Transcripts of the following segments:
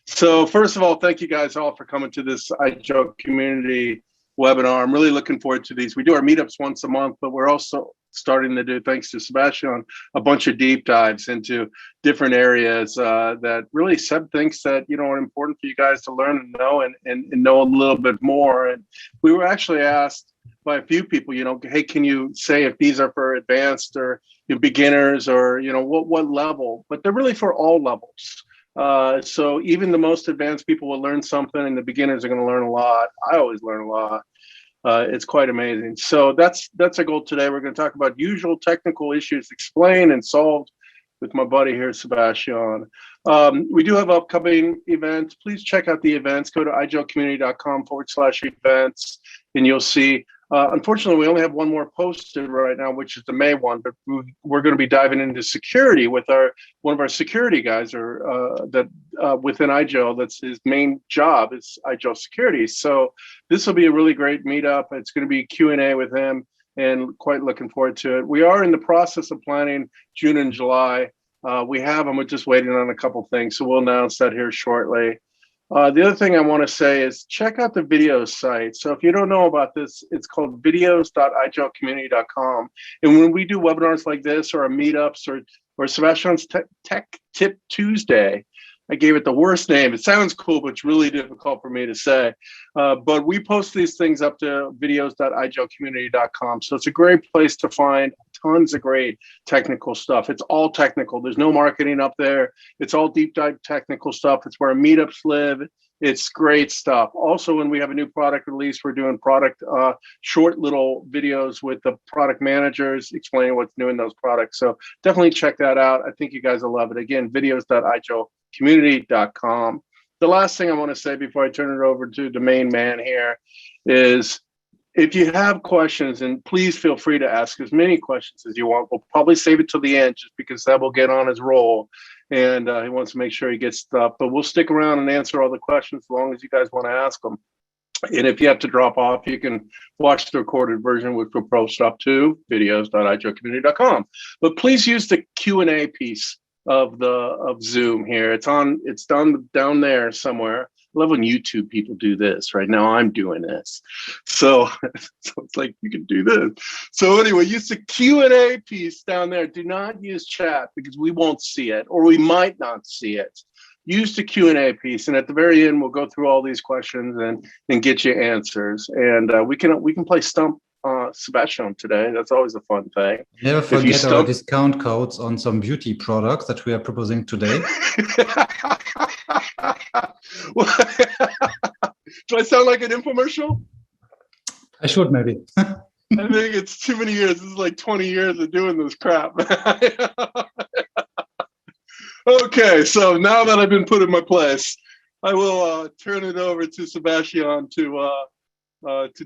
So first of all, thank you guys all for coming to this IGEL Community webinar. I'm really looking forward to these. We do our meetups once a month, but we're also starting to do, thanks to Sebastien, a bunch of deep dives into different areas that really Seb thinks that, are important for you guys to learn and know and know a little bit more. And we were actually asked by a few people, hey, can you say if these are for advanced or beginners or, what level? But they're really for all levels. So even the most advanced people will learn something and the beginners are going to learn a lot. I always learn a lot. It's quite amazing. So that's our goal today. We're going to talk about usual technical issues explained and solved with my buddy here, Sebastien. We do have upcoming events. Please check out the events. Go to igelcommunity.com/events and you'll see. Unfortunately, we only have one more posted right now, which is the May one, but we're going to be diving into security with one of our security guys within IGEL. That's his main job is IGEL security. So this will be a really great meetup. It's going to be Q&A with him and quite looking forward to it. We are in the process of planning June and July. We have them, we're just waiting on a couple things. So we'll announce that here shortly. The other thing I want to say is check out the videos site. So if you don't know about this, it's called videos.igelcommunity.com. And when we do webinars like this or meetups or Sebastien's Tech Tip Tuesday, I gave it the worst name. It sounds cool, but it's really difficult for me to say. But we post these things up to videos.igelcommunity.com. So it's a great place to find tons of great technical stuff. It's all technical. There's no marketing up there. It's all deep dive technical stuff. It's where meetups live. It's great stuff. Also, when we have a new product release, we're doing short little videos with the product managers explaining what's new in those products. So definitely check that out. I think you guys will love it. Again, videos.igelcommunity.com. The last thing I want to say before I turn it over to the main man here is if you have questions, and please feel free to ask as many questions as you want. We'll probably save it till the end just because Seb will get on his roll and he wants to make sure he gets stuff. But we'll stick around and answer all the questions as long as you guys want to ask them. And if you have to drop off, you can watch the recorded version, which we'll post up to videos.igelcommunity.com. But please use the Q&A piece of Zoom here. It's down there somewhere. I love when YouTube people do this. Right now I'm doing this. So it's like you can do this. So anyway, use the Q&A piece down there. Do not use chat because we won't see it or we might not see it. Use the Q&A piece, and at the very end, we'll go through all these questions and get you answers. And we can play Stump Sebastien today. That's always a fun thing. Never forget our discount codes on some beauty products that we are proposing today. Do I sound like an infomercial? I should maybe. I think it's too many years. This is like 20 years of doing this crap. Okay, so now that I've been put in my place, I will turn it over to Sebastien to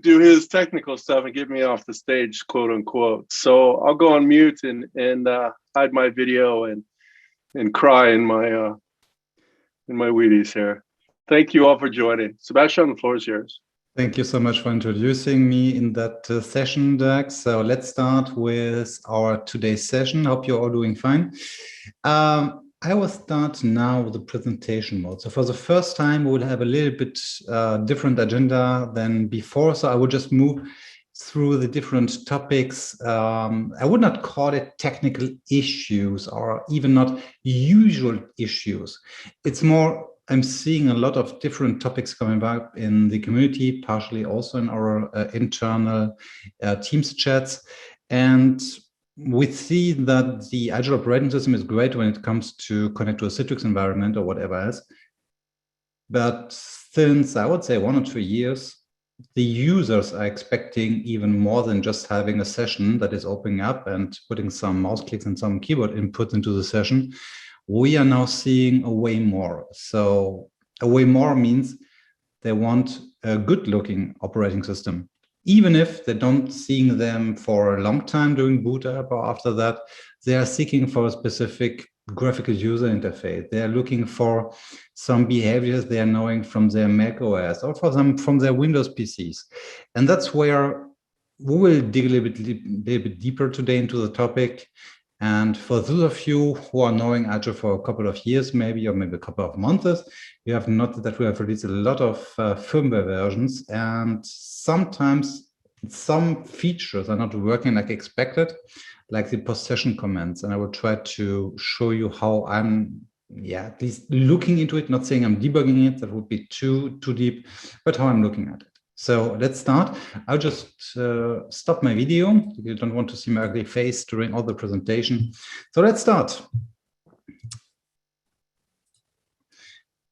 do his technical stuff and get me off the stage, quote unquote. So I'll go on mute and hide my video and cry in my Wheaties here. Thank you all for joining. Sebastien, the floor is yours. Thank you so much for introducing me in that session, Doug. So let's start with our today's session. Hope you're all doing fine. I will start now with the presentation mode. So for the first time, we will have a little bit different agenda than before. So I will just move through the different topics. I would not call it technical issues or even not usual issues. It's more, I'm seeing a lot of different topics coming up in the community, partially also in our internal Teams chats. And we see that the IGEL operating system is great when it comes to connect to a Citrix environment or whatever else. But since I would say 1 or 2 years, the users are expecting even more than just having a session that is opening up and putting some mouse clicks and some keyboard input into the session. We are now seeing a way more. So a way more means they want a good looking operating system. Even if they don't seeing them for a long time during boot up or after that, they are seeking for a specific graphical user interface. They are looking for some behaviors they are knowing from their Mac OS or from their Windows PCs. And that's where we will dig a little bit deeper today into the topic And for those of you who are knowing Agile for a couple of years, maybe, or maybe a couple of months, you have noted that we have released a lot of firmware versions, and sometimes some features are not working like expected, like the post-session comments. And I will try to show you how I'm, at least looking into it, not saying I'm debugging it, that would be too deep, but how I'm looking at it. So let's start. I'll just stop my video. You don't want to see my ugly face during all the presentation. So let's start.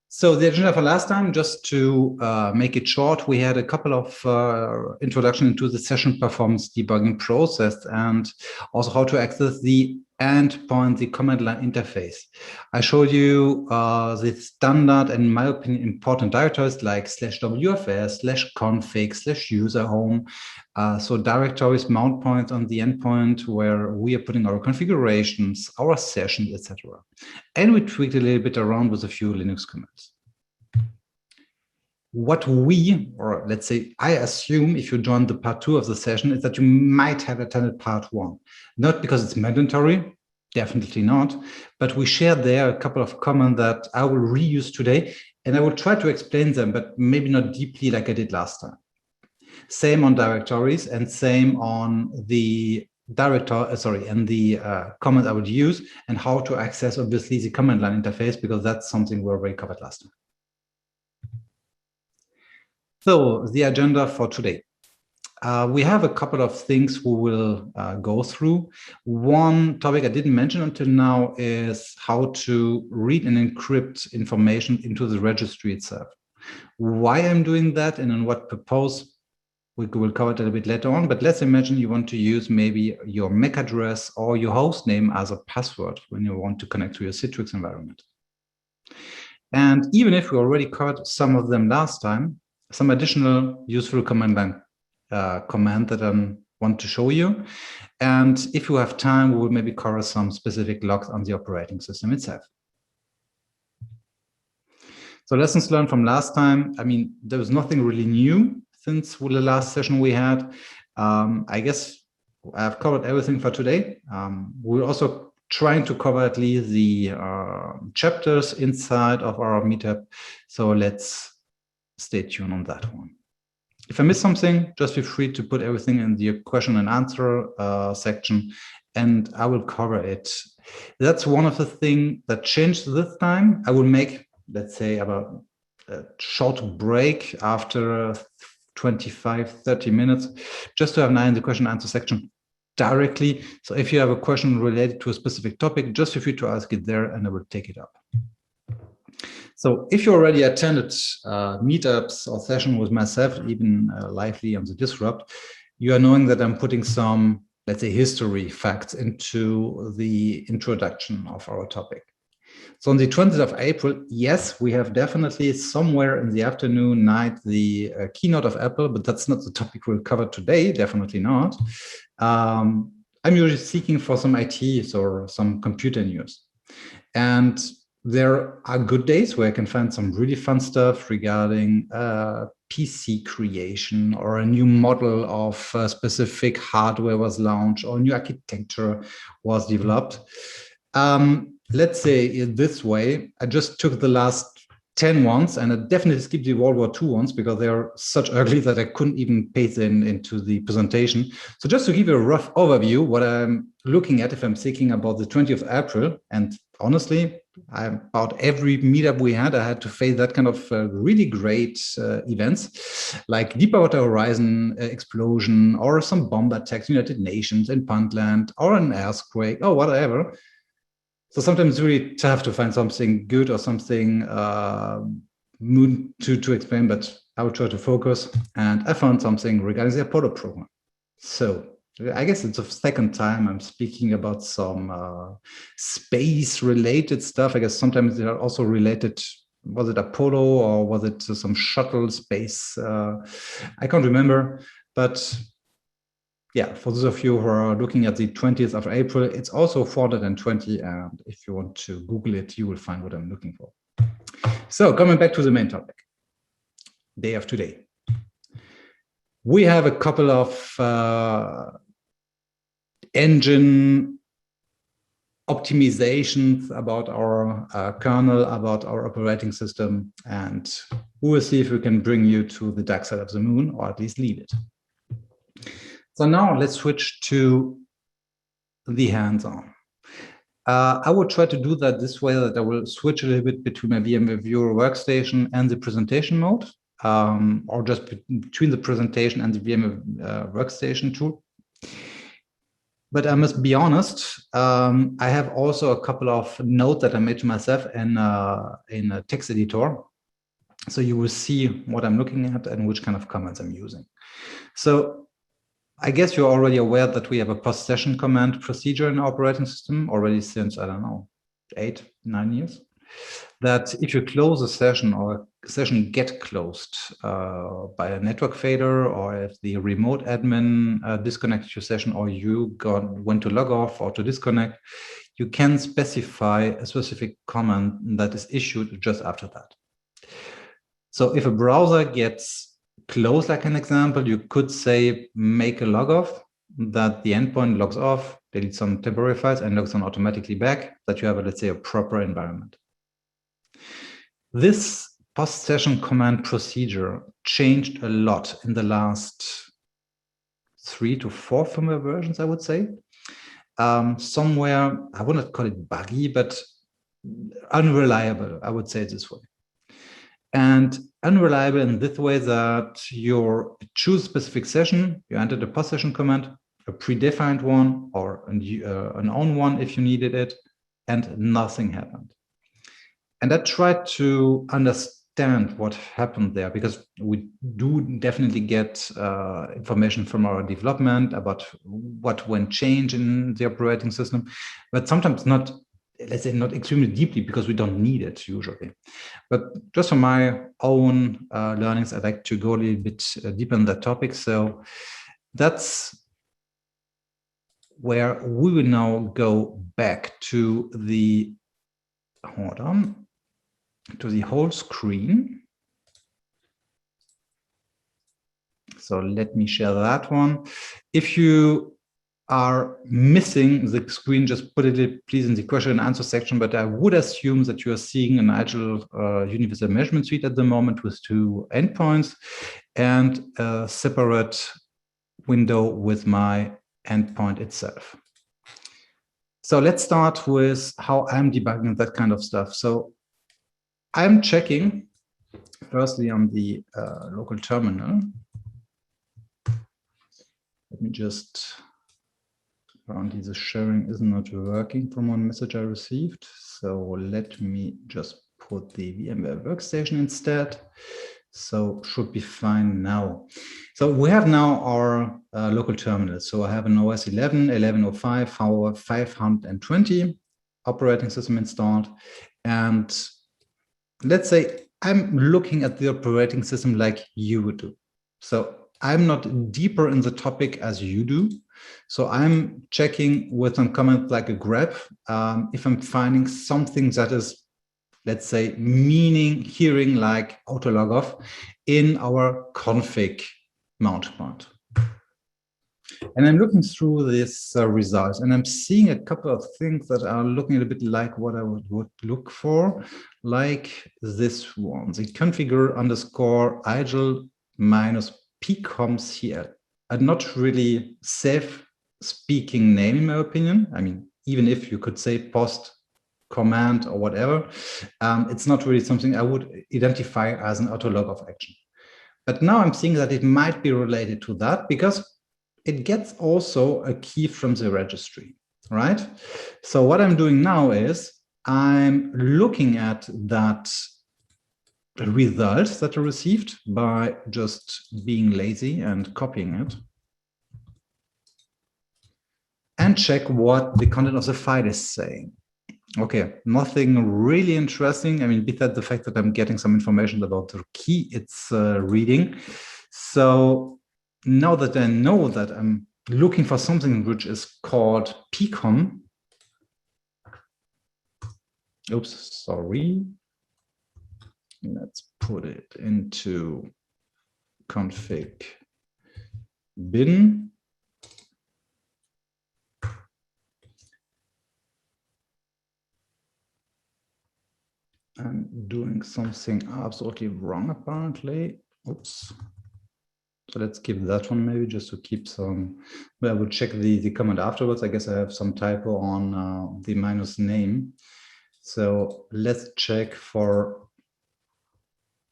So the agenda for last time, just to make it short, we had a couple of introduction into the session performance debugging process and also how to access the endpoint, the command line interface. I showed you the standard and, in my opinion, important directories like /wfs, /config, /user home. So directories, mount points on the endpoint where we are putting our configurations, our sessions, etc. And we tweaked a little bit around with a few Linux commands. What we, or let's say, I assume if you join the part 2 of the session, is that you might have attended part 1. Not because it's mandatory, definitely not, but we shared there a couple of comments that I will reuse today, and I will try to explain them, but maybe not deeply like I did last time. Same on directories and same on the comment I would use and how to access, obviously, the command line interface, because that's something we already covered last time. So the agenda for today. We have a couple of things we will go through. One topic I didn't mention until now is how to read and encrypt information into the registry itself. Why I'm doing that and on what purpose, we will cover it a little bit later on, but let's imagine you want to use maybe your MAC address or your host name as a password when you want to connect to your Citrix environment. And even if we already covered some of them last time, some additional useful command line command that I want to show you. And if you have time, we will maybe cover some specific logs on the operating system itself. So lessons learned from last time. I mean, there was nothing really new since the last session we had. I guess I've covered everything for today. We're also trying to cover at least the chapters inside of our meetup. So let's stay tuned on that one. If I miss something, just feel free to put everything in the question and answer section, and I will cover it. That's one of the things that changed this time. I will make, let's say, about a short break after 25-30 minutes, just to have now in the question and answer section directly. So if you have a question related to a specific topic, just feel free to ask it there and I will take it up. So if you already attended meetups or session with myself, even lively on the Disrupt, you are knowing that I'm putting some, let's say, history facts into the introduction of our topic. So on the 20th of April, yes, we have definitely somewhere in the afternoon, night, the keynote of Apple, but that's not the topic we'll cover today, definitely not. I'm usually seeking for some IT or some computer news. And there are good days where I can find some really fun stuff regarding PC creation or a new model of specific hardware was launched or new architecture was developed. Let's say it this way, I just took the last 10 ones and I definitely skipped the World War II ones because they are such ugly that I couldn't even paste them into the presentation. So just to give you a rough overview, what I'm looking at if I'm thinking about the 20th of April, and honestly, about every meetup we had, I had to face that kind of really great events, like Deepwater Horizon explosion, or some bomb attacks, United Nations in Puntland, or an earthquake, or whatever. So sometimes it's really tough to find something good or something to explain, but I will try to focus. And I found something regarding the Apollo program. So I guess it's the second time I'm speaking about some space-related stuff. I guess sometimes they are also related. Was it Apollo or was it some shuttle space? I can't remember. But yeah, for those of you who are looking at the 20th of April, it's also 420. And if you want to Google it, you will find what I'm looking for. So coming back to the main topic, day of today. We have a couple of engine optimizations about our kernel, about our operating system, and we will see if we can bring you to the dark side of the moon, or at least leave it. So now let's switch to the hands-on. I will try to do that this way, that I will switch a little bit between my VMware Viewer workstation and the presentation mode, or just between the presentation and the VMware workstation tool. But I must be honest, I have also a couple of notes that I made to myself in a text editor. So you will see what I'm looking at and which kind of comments I'm using. So I guess you're already aware that we have a post-session command procedure in our operating system already since, I don't know, 8, 9 years. That if you close a session or a session get closed by a network failure, or if the remote admin disconnected your session, or you went to log off or to disconnect, you can specify a specific command that is issued just after that. So if a browser gets closed, like an example, you could say make a log off, that the endpoint logs off, deletes some temporary files, and logs on automatically back, that you have, let's say, a proper environment. This post-session command procedure changed a lot in the last 3 to 4 firmware versions, I would say. Somewhere, I would not call it buggy, but unreliable, I would say it this way. And unreliable in this way that you choose a specific session, you enter the post-session command, a predefined one or an own one if you needed it, and nothing happened. And I tried to understand what happened there, because we do definitely get information from our development about what went change in the operating system, but sometimes not, let's say, not extremely deeply, because we don't need it usually. But just from my own learnings, I'd like to go a little bit deeper in that topic. So that's where we will now go back to the, hold on, to the whole screen. So let me share that one. If you are missing the screen, just put it please in the question and answer section, but I would assume that you are seeing an IGEL Universal Measurement Suite at the moment with 2 endpoints and a separate window with my endpoint itself. So let's start with how I'm debugging that kind of stuff. So I'm checking firstly on the local terminal. Let me just, apparently the sharing is not working from one message I received. So let me just put the VMware workstation instead. So should be fine now. So we have now our local terminal. So I have an OS 11, 11.05, 520 operating system installed. And let's say I'm looking at the operating system like you would do. So I'm not deeper in the topic as you do. So I'm checking with some comment like a grep if I'm finding something that is, let's say, hearing like auto log off in our config mount point. And I'm looking through this results, and I'm seeing a couple of things that are looking a bit like what I would look for, like this one, the configure underscore IGEL minus pcomcl. A not really safe speaking name, in my opinion. I mean, even if you could say post command or whatever, it's not really something I would identify as an auto log off action. But now I'm seeing that it might be related to that, because it gets also a key from the registry, right? So what I'm doing now is I'm looking at that result that I received by just being lazy and copying it, and check what the content of the file is saying. Okay, nothing really interesting. I mean, besides the fact that I'm getting some information about the key it's reading. So now that I know that I'm looking for something which is called pcom. Oops, sorry. Let's put it into config bin. I'm doing something absolutely wrong, apparently. Oops. So let's keep that one maybe just to keep some, well, I will check the comment afterwards. I guess I have some typo on the minus name. So let's check for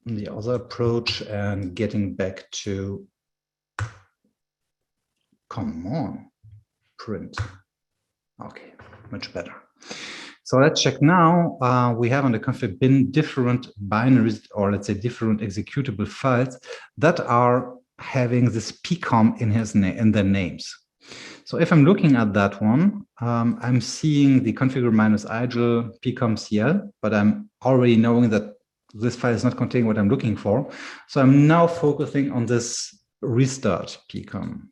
the other approach and getting back to, come on, print. Okay, much better. So let's check now. We have on the config bin different binaries, or let's say different executable files that are having this pcom in their names. So if I'm looking at that one, I'm seeing the configure -igel pcom cl, but I'm already knowing that this file is not containing what I'm looking for. So I'm now focusing on this restart pcom.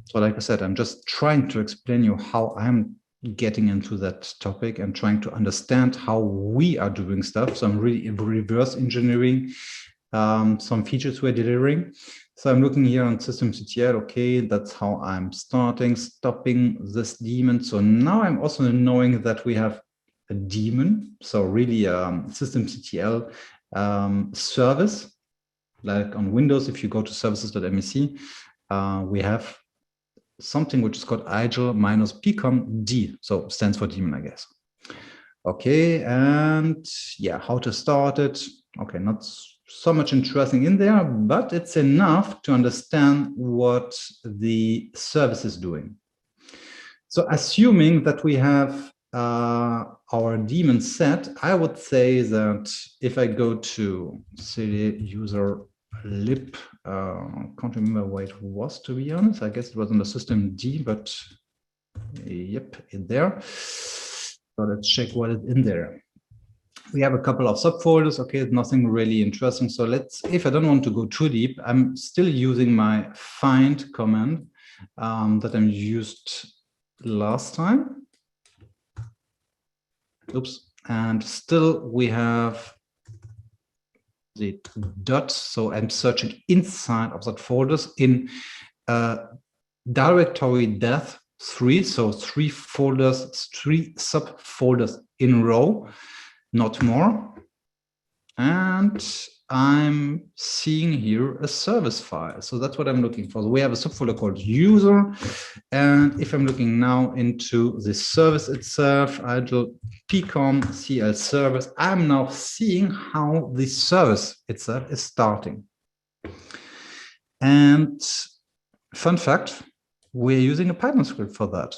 So like I said, I'm just trying to explain you how I'm getting into that topic and trying to understand how we are doing stuff. So I'm really reverse engineering some features we're delivering. So I'm looking here on systemctl. Okay, that's how I'm stopping this daemon. So now I'm also knowing that we have a daemon. So really systemctl service, like on Windows, if you go to services.msc, we have something which is called IGEL -pcom d, so stands for daemon, I guess. Okay, and yeah, how to start it. Okay, not so much interesting in there, but it's enough to understand what the service is doing. So assuming that we have our daemon set, I would say that if I go to cd user lib, can't remember where it was, to be honest. I guess it was on the system D, but yep, in there. So let's check what is in there. We have a couple of subfolders. Okay, nothing really interesting. So if I don't want to go too deep, I'm still using my find command that I used last time. Oops. And still we have the dot. So I'm searching inside of that folders in directory depth 3. So 3 folders, 3 subfolders in row, not more. And I'm seeing here a service file. So that's what I'm looking for. We have a subfolder called user. And if I'm looking now into the service itself, IGEL pcom cl service, I'm now seeing how the service itself is starting. And fun fact, we're using a Python script for that.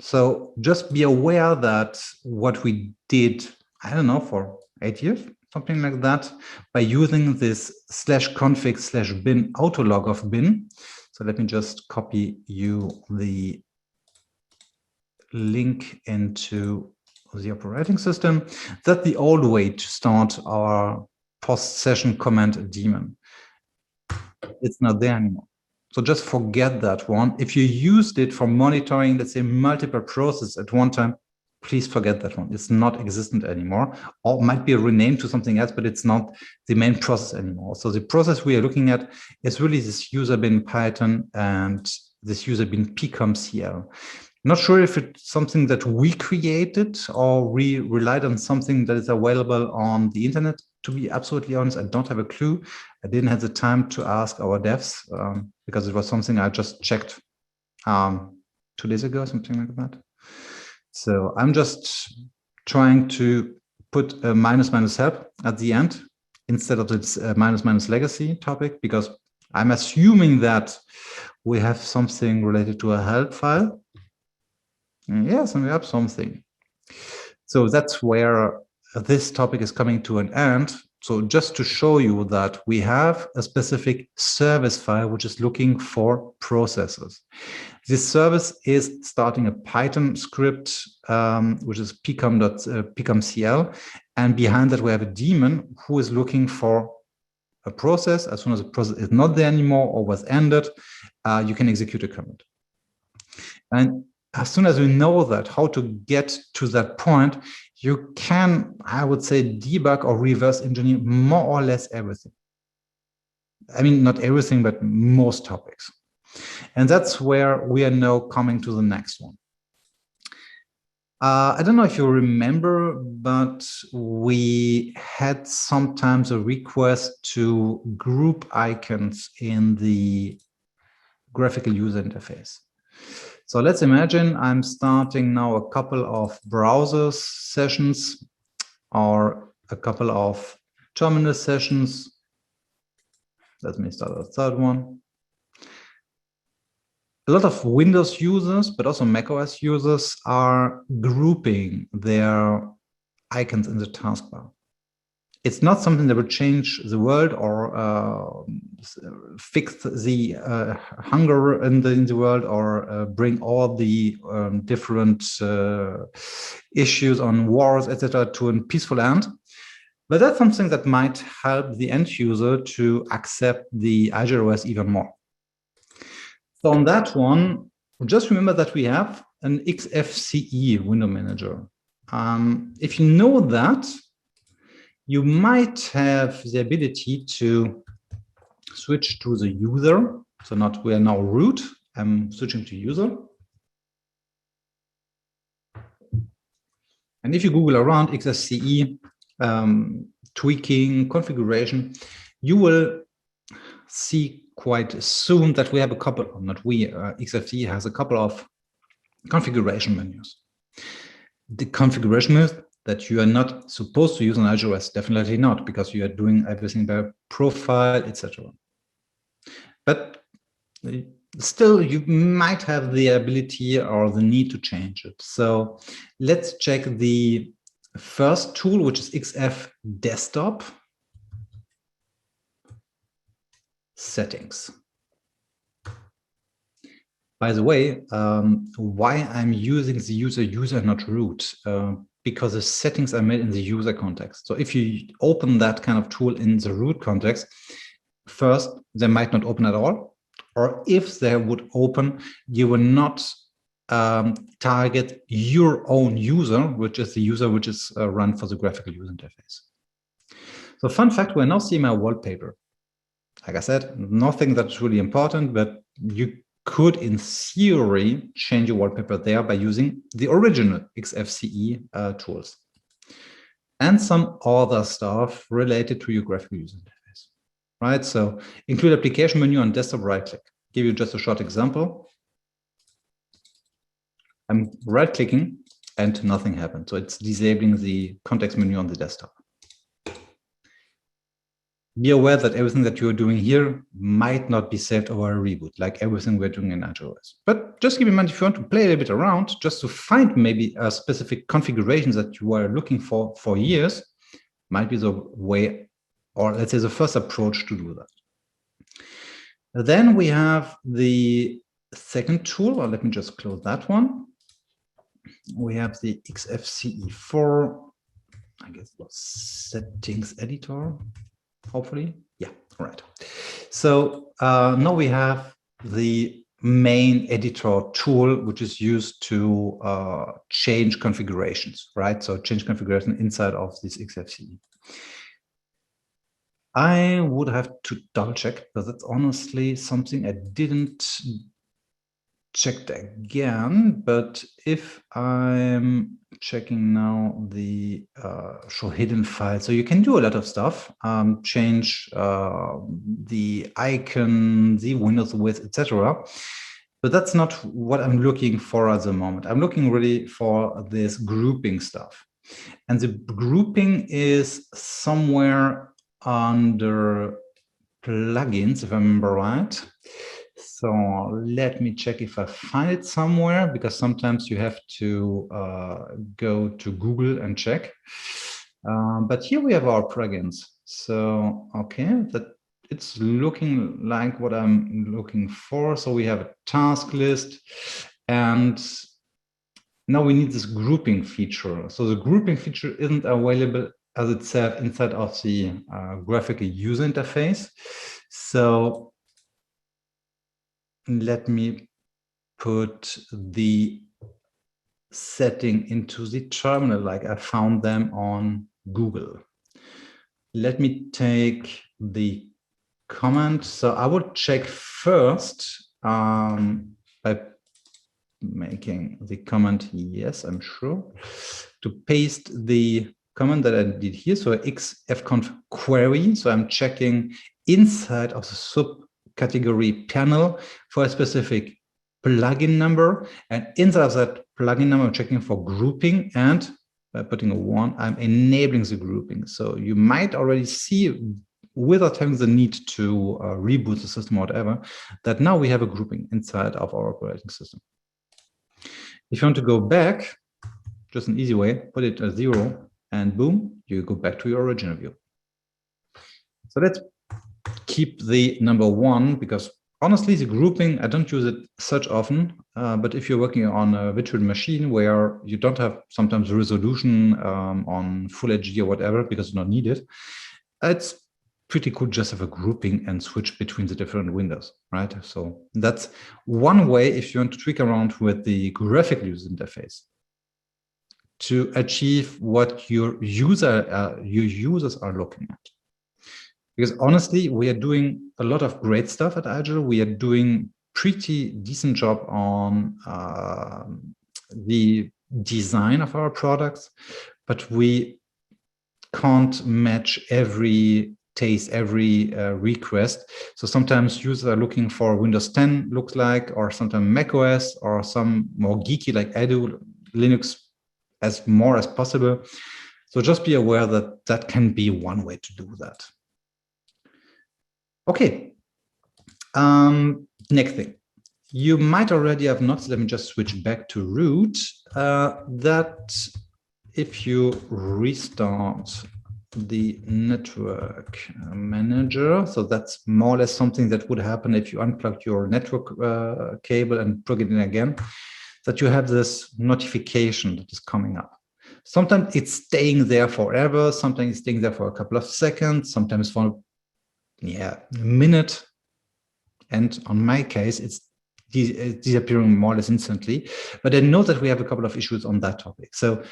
So just be aware that what we did, I don't know, for 8 years, something like that, by using this /config/bin autolog of bin. So let me just copy you the link into the operating system. That's the old way to start our post-session command daemon. It's not there anymore. So just forget that one. If you used it for monitoring, let's say, multiple processes at one time, please forget that one. It's not existent anymore, or might be renamed to something else, but it's not the main process anymore. So the process we are looking at is really this user bin Python and this user bin pcom cl. Not sure if it's something that we created or we relied on something that is available on the internet. To be absolutely honest, I don't have a clue. I didn't have the time to ask our devs because it was something I just checked 2 days ago, something like that. So I'm just trying to put a -- help at the end instead of this -- legacy topic, because I'm assuming that we have something related to a help file. Yes, and we have something. So that's where this topic is coming to an end. So just to show you that we have a specific service file which is looking for processes. This service is starting a Python script, which is pcom.pcom.cl. And behind that, we have a daemon who is looking for a process. As soon as the process is not there anymore or was ended, you can execute a command. And as soon as we know that, how to get to that point, you can, I would say, debug or reverse engineer more or less everything. I mean, not everything, but most topics. And that's where we are now coming to the next one. I don't know if you remember, but we had sometimes a request to group icons in the graphical user interface. So let's imagine I'm starting now a couple of browser sessions or a couple of terminal sessions. Let me start a third one. A lot of Windows users, but also macOS users are grouping their icons in the taskbar. It's not something that will change the world or fix the hunger in the world or bring all the different issues on wars, etc., to a peaceful end. But that's something that might help the end user to accept the IGEL OS even more. So on that one, just remember that we have an XFCE window manager. If you know that, you might have the ability to switch to the user. So not we are now root, I'm switching to user. And if you Google around XFCE, tweaking, configuration, you will see quite soon that we have a couple, not we, XFCE has a couple of configuration menus. The configuration menus that you are not supposed to use on IGEL OS, definitely not, because you are doing everything by profile, etc. But still, you might have the ability or the need to change it. So let's check the first tool, which is XF Desktop. Settings. By the way, why I'm using the user, not root, because the settings are made in the user context. So if you open that kind of tool in the root context, first, they might not open at all. Or if they would open, you will not target your own user, which is the user which is run for the graphical user interface. So fun fact, we're now seeing my wallpaper. Like I said, nothing that's really important, but you could, in theory, change your wallpaper there by using the original XFCE tools and some other stuff related to your graphical user interface, right? So include application menu on desktop, right-click. Give you just a short example. I'm right-clicking and nothing happened. So it's disabling the context menu on the desktop. Be aware that everything that you're doing here might not be saved over a reboot, like everything we're doing in IGEL OS. But just keep in mind, if you want to play a little bit around, just to find maybe a specific configurations that you are looking for years, might be the way, or let's say the first approach to do that. Then we have the second tool, or let me just close that one. We have the XFCE4, I guess, settings editor. Hopefully, yeah, all right. So now we have the main editor tool, which is used to change configurations, right? So change configuration inside of this XFCE. I would have to double check, because that's honestly something I didn't check again. But if I'm checking now the show hidden file, so you can do a lot of stuff, change the icon, the Windows width, etc. But that's not what I'm looking for at the moment. I'm looking really for this grouping stuff. And the grouping is somewhere under plugins, if I remember right. So let me check if I find it somewhere, because sometimes you have to go to Google and check. But here we have our plugins. So, okay, that it's looking like what I'm looking for. So we have a task list, and now we need this grouping feature. So the grouping feature isn't available as itself inside of the graphical user interface. So let me put the setting into the terminal, like I found them on Google. Let me take the comment. So I would check first by making the comment. Yes, I'm sure. To paste the comment that I did here. So xfconf query. So I'm checking inside of the subcategory panel for a specific plugin number. And inside of that plugin number, I'm checking for grouping. And by putting a 1, I'm enabling the grouping. So you might already see, without having the need to reboot the system or whatever, that now we have a grouping inside of our operating system. If you want to go back, just an easy way, put it at 0, and boom, you go back to your original view. So let's keep the number 1, because honestly, the grouping, I don't use it such often, but if you're working on a virtual machine where you don't have sometimes resolution on full HD or whatever, because you don't need it, it's pretty cool just have a grouping and switch between the different windows, right? So that's one way if you want to tweak around with the graphical user interface to achieve what your users are looking at. Because honestly, we are doing a lot of great stuff at IGEL. We are doing pretty decent job on the design of our products, but we can't match every taste, every request. So sometimes users are looking for Windows 10 looks like, or sometimes macOS, or some more geeky like Edu, Linux as more as possible. So just be aware that that can be one way to do that. Okay, next thing. You might already have noticed, let me just switch back to root, that if you restart the network manager, so that's more or less something that would happen if you unplug your network cable and plug it in again, that you have this notification that is coming up. Sometimes it's staying there forever, sometimes it's staying there for a couple of seconds, sometimes for a minute, and on my case, it's disappearing more or less instantly. But I know that we have a couple of issues on that topic. So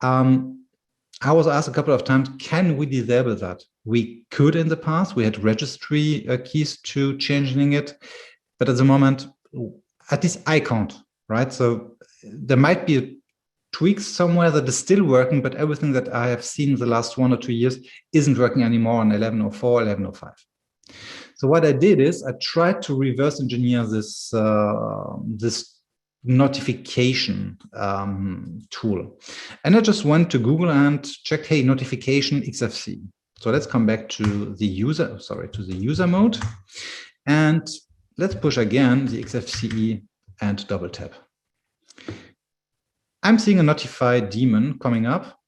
I was asked a couple of times, can we disable that? We could in the past. We had registry keys to changing it. But at the moment, at least I can't, right? So there might be tweaks somewhere that is still working, but everything that I have seen the last 1 or 2 years isn't working anymore on 11.04, 11.05. So what I did is I tried to reverse engineer this this notification tool, and I just went to Google and checked, hey, notification XFCE. So let's come back to the user mode, and let's push again the XFCE and double tap. I'm seeing a notify daemon coming up.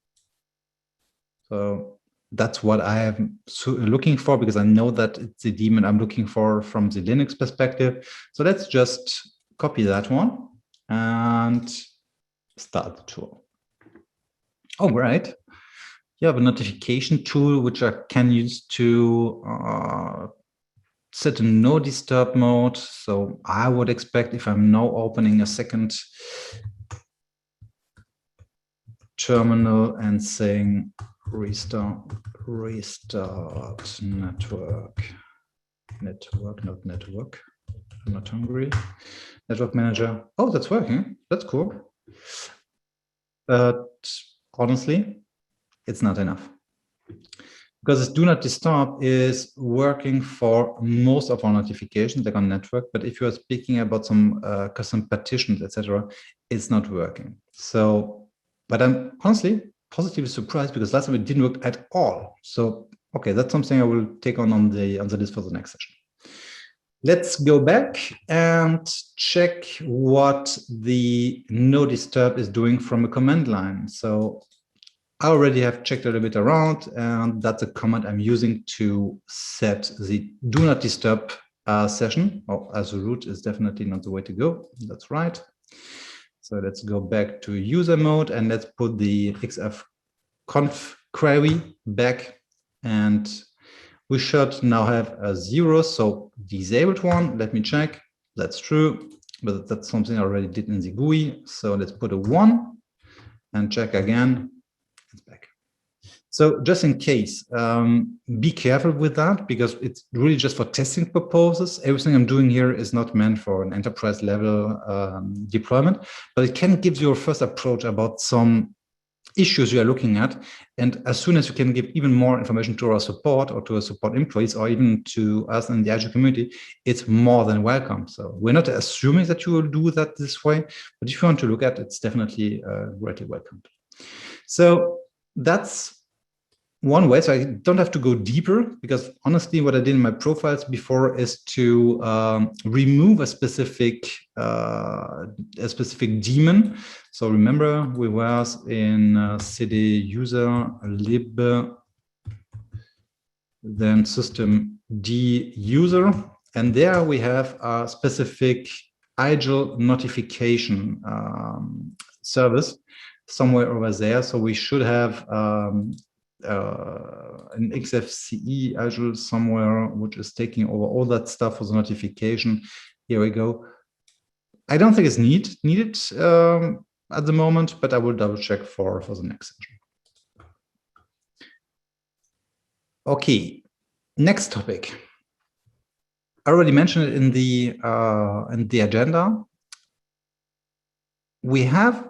So that's what I am looking for, because I know that it's the daemon I'm looking for from the Linux perspective. So let's just copy that one and start the tool. Oh, right. You have a notification tool, which I can use to set a no disturb mode. So I would expect, if I'm now opening a second terminal and saying restart network, not network, I'm not hungry, network manager. Oh, that's working. That's cool. But honestly, it's not enough, because this do not disturb is working for most of our notifications, like on network. But if you are speaking about some custom partitions, etc., it's not working. So, but I'm honestly positively surprised, because last time it didn't work at all. So, okay, that's something I will take on the list for the next session. Let's go back and check what the no disturb is doing from a command line. So I already have checked a little bit around, and that's a command I'm using to set the do not disturb session. Oh, as a root is definitely not the way to go. That's right. So let's go back to user mode, and let's put the xfconf query back, and we should now have a 0. So disabled one. Let me check. That's true, but that's something I already did in the GUI. So let's put a 1 and check again. It's back. So just in case, be careful with that, because it's really just for testing purposes. Everything I'm doing here is not meant for an enterprise level deployment, but it can give you a first approach about some issues you are looking at. And as soon as you can give even more information to our support or to our support employees, or even to us in the IGEL community, it's more than welcome. So we're not assuming that you will do that this way, but if you want to look at it, it's definitely greatly welcomed. So that's one way. So I don't have to go deeper, because honestly, what I did in my profiles before is to remove a specific daemon. So remember, we was in cd user lib, then system d user, and there we have a specific IGEL notification service somewhere over there. So we should have an XFCE IGEL somewhere, which is taking over all that stuff for the notification. Here we go. I don't think it's needed at the moment, but I will double check for the next session. Okay, next topic. I already mentioned it in the agenda. We have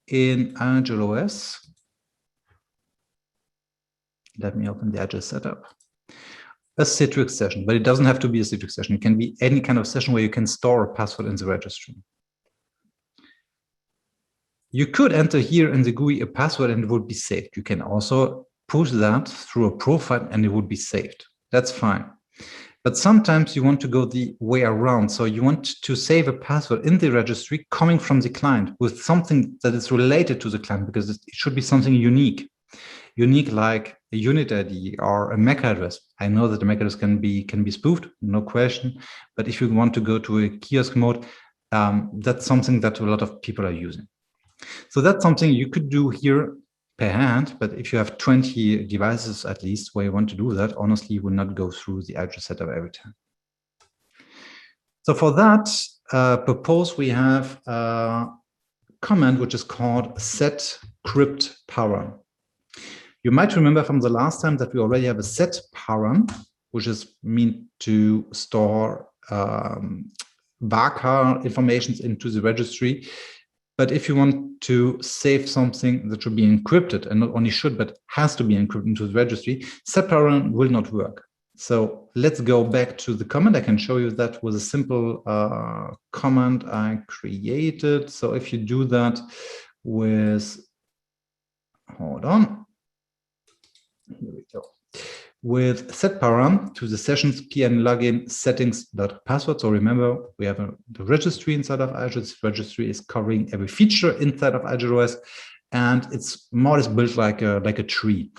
in IGEL OS, let me open the IGEL setup, a Citrix session, but it doesn't have to be a Citrix session. It can be any kind of session where you can store a password in the registry. You could enter here in the GUI a password and it would be saved. You can also push that through a profile and it would be saved. That's fine. But sometimes you want to go the way around. So you want to save a password in the registry coming from the client with something that is related to the client, because it should be something unique. Unique like a unit ID or a MAC address. I know that the MAC address can be spoofed, no question. But if you want to go to a kiosk mode, that's something that a lot of people are using. So that's something you could do here per hand, but if you have 20 devices at least where you want to do that, honestly, you will not go through the IGEL setup every time. So for that purpose, we have a command which is called setCrypt param. You might remember from the last time that we already have a set param, which is meant to store varchar information into the registry. But if you want to save something that should be encrypted, and not only should, but has to be encrypted into the registry, set param will not work. So let's go back to the command. I can show you that with a simple command I created. So if you do that with, hold on, here we go. With set param to the sessions pn login settings.password. So remember, we have the registry inside of IGEL. This registry is covering every feature inside of IGEL OS, and it's more or less built like a tree.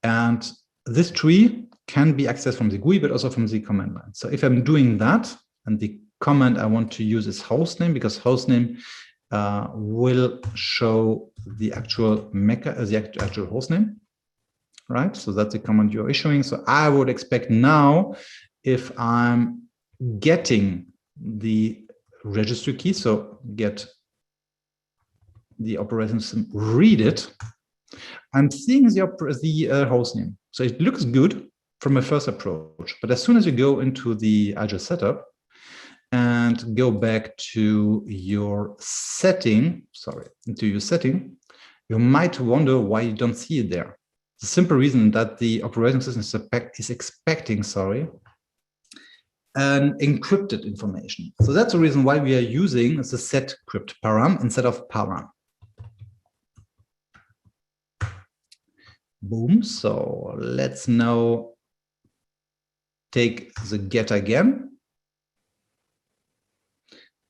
And this tree can be accessed from the GUI, but also from the command line. So if I'm doing that, and the command I want to use is hostname, because hostname will show the actual actual hostname. Right, so that's the command you're issuing. So I would expect now, if I'm getting the registry key, so get the operating system, read it, I'm seeing the host name. So it looks good from a first approach, but as soon as you go into the IGEL setup and go back to your setting, you might wonder why you don't see it there. The simple reason that the operating system is expecting, an encrypted information. So that's the reason why we are using the setCrypt param instead of param. Boom. So let's now take the get again.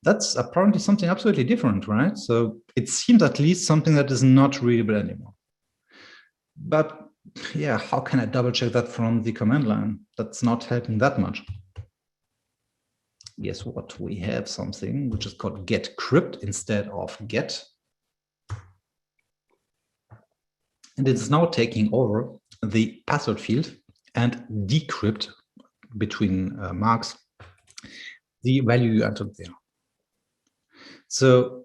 That's apparently something absolutely different, right? So it seems at least something that is not readable anymore. But yeah, how can I double check that from the command line? That's not helping that much. Guess what? We have something which is called getCrypt instead of get. And it's now taking over the password field and decrypt, between marks, the value you entered there. So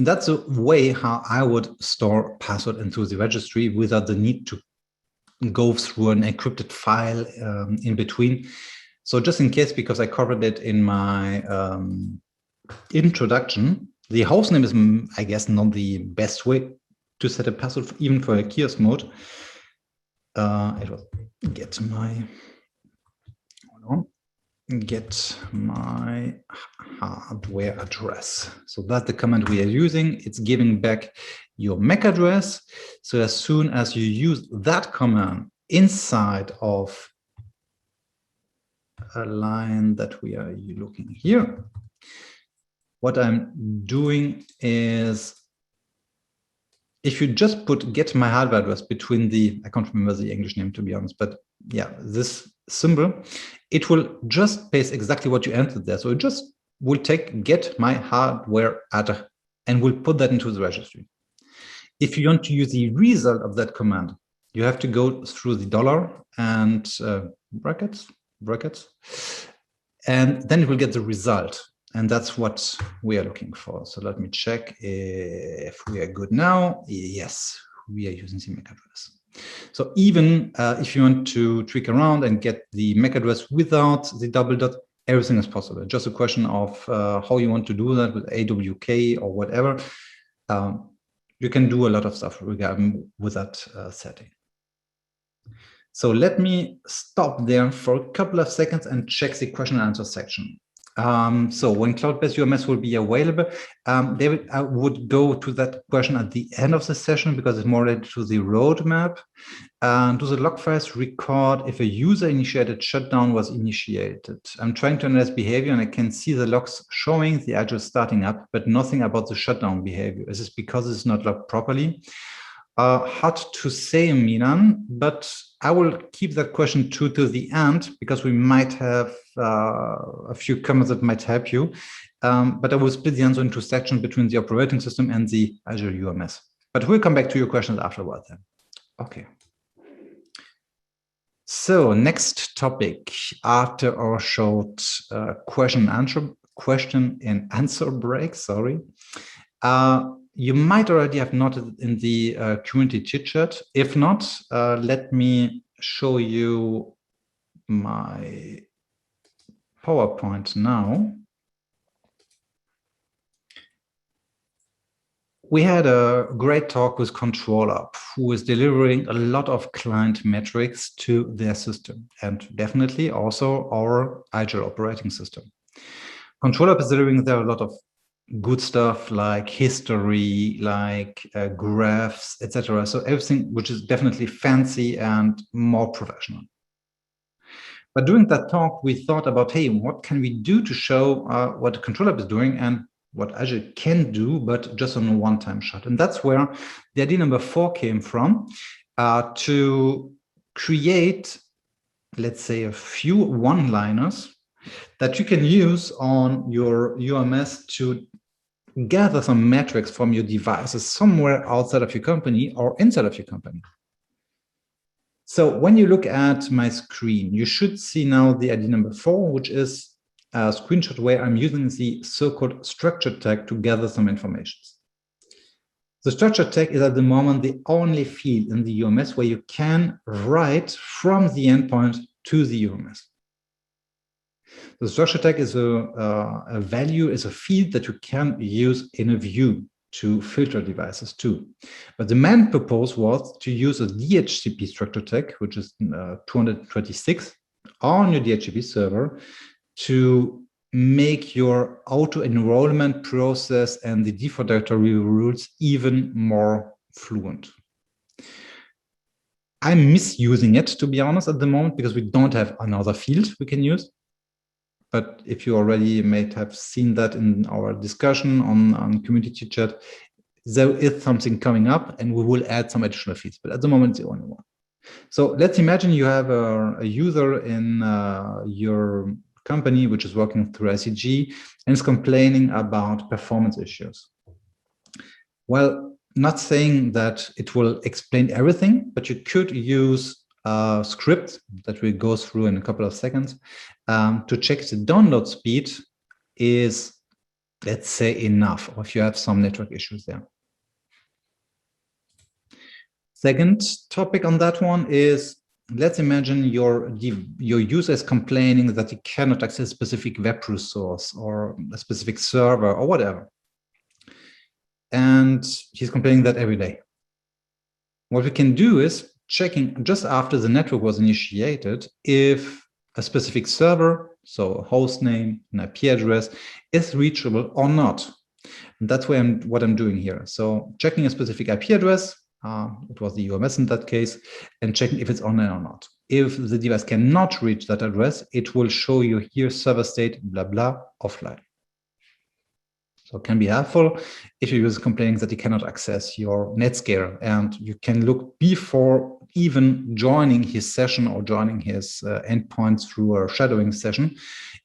that's a way how I would store password into the registry without the need to go through an encrypted file in between. So just in case, because I covered it in my introduction, the host name is, I guess, not the best way to set a password, even for a kiosk mode. It was get my hardware address. So that's the command we are using. It's giving back your MAC address. So as soon as you use that command inside of a line that we are looking here, what I'm doing is, if you just put get my hardware address between the, I can't remember the English name to be honest, but yeah, this symbol, it will just paste exactly what you entered there. So it just will take get my hardware address and will put that into the registry. If you want to use the result of that command, you have to go through the dollar and brackets, and then it will get the result. And that's what we are looking for. So let me check if we are good now. Yes, we are using the MAC address. So even if you want to trick around and get the MAC address without the double dot, everything is possible. Just a question of how you want to do that with AWK or whatever. You can do a lot of stuff regarding with that setting. So let me stop there for a couple of seconds and check the question and answer section. So when cloud-based UMS will be available, David, I would go to that question at the end of the session because it's more related to the roadmap. Do the log files record if a user-initiated shutdown was initiated? I'm trying to analyze behavior and I can see the logs showing the IGEL starting up, but nothing about the shutdown behavior. Is this because it's not logged properly? Hard to say, Milan, but I will keep that question to the end because we might have a few comments that might help you. But I will split the answer into sections between the operating system and the IGEL UMS. But we'll come back to your questions afterward then. Okay. So next topic after our short question and answer break. Sorry. You might already have noted in the community chit chat. If not, let me show you my PowerPoint now. We had a great talk with ControlUp, who is delivering a lot of client metrics to their system, and definitely also our IGEL operating system. ControlUp is delivering there a lot of good stuff like history, like graphs, etc. So everything which is definitely fancy and more professional. But during that talk, we thought about, hey, what can we do to show what ControlUp is doing and what IGEL can do, but just on a one-time shot. And that's where the idea number 4 came from, to create, let's say, a few one-liners that you can use on your UMS to gather some metrics from your devices somewhere outside of your company or inside of your company. So when you look at my screen, you should see now the ID number 4, which is a screenshot where I'm using the so-called structure tag to gather some information. The structure tag is at the moment the only field in the UMS where you can write from the endpoint to the UMS. The structure tag is a value, is a field that you can use in a view to filter devices too. But the main purpose was to use a DHCP structure tag, which is 226 on your DHCP server, to make your auto-enrollment process and the default directory rules even more fluent. I'm misusing it, to be honest, at the moment, because we don't have another field we can use. But if you already may have seen that in our discussion on community chit chat, there is something coming up and we will add some additional fields, but at the moment it's the only one. So let's imagine you have a user in your company which is working through ICG and is complaining about performance issues. Well, not saying that it will explain everything, but you could use a script that we go through in a couple of seconds to check the download speed is, let's say, enough, or if you have some network issues there. Second topic on that one is, let's imagine your user is complaining that he cannot access a specific web resource or a specific server or whatever. And he's complaining that every day. What we can do is checking just after the network was initiated if a specific server, so a host name, an IP address, is reachable or not. And that's what I'm doing here. So checking a specific IP address, it was the UMS in that case, and checking if it's online or not. If the device cannot reach that address, it will show you here server state, blah, blah, offline. So it can be helpful if your user is complaining that he cannot access your Netscaler, and you can look before even joining his session or joining his endpoints through a shadowing session.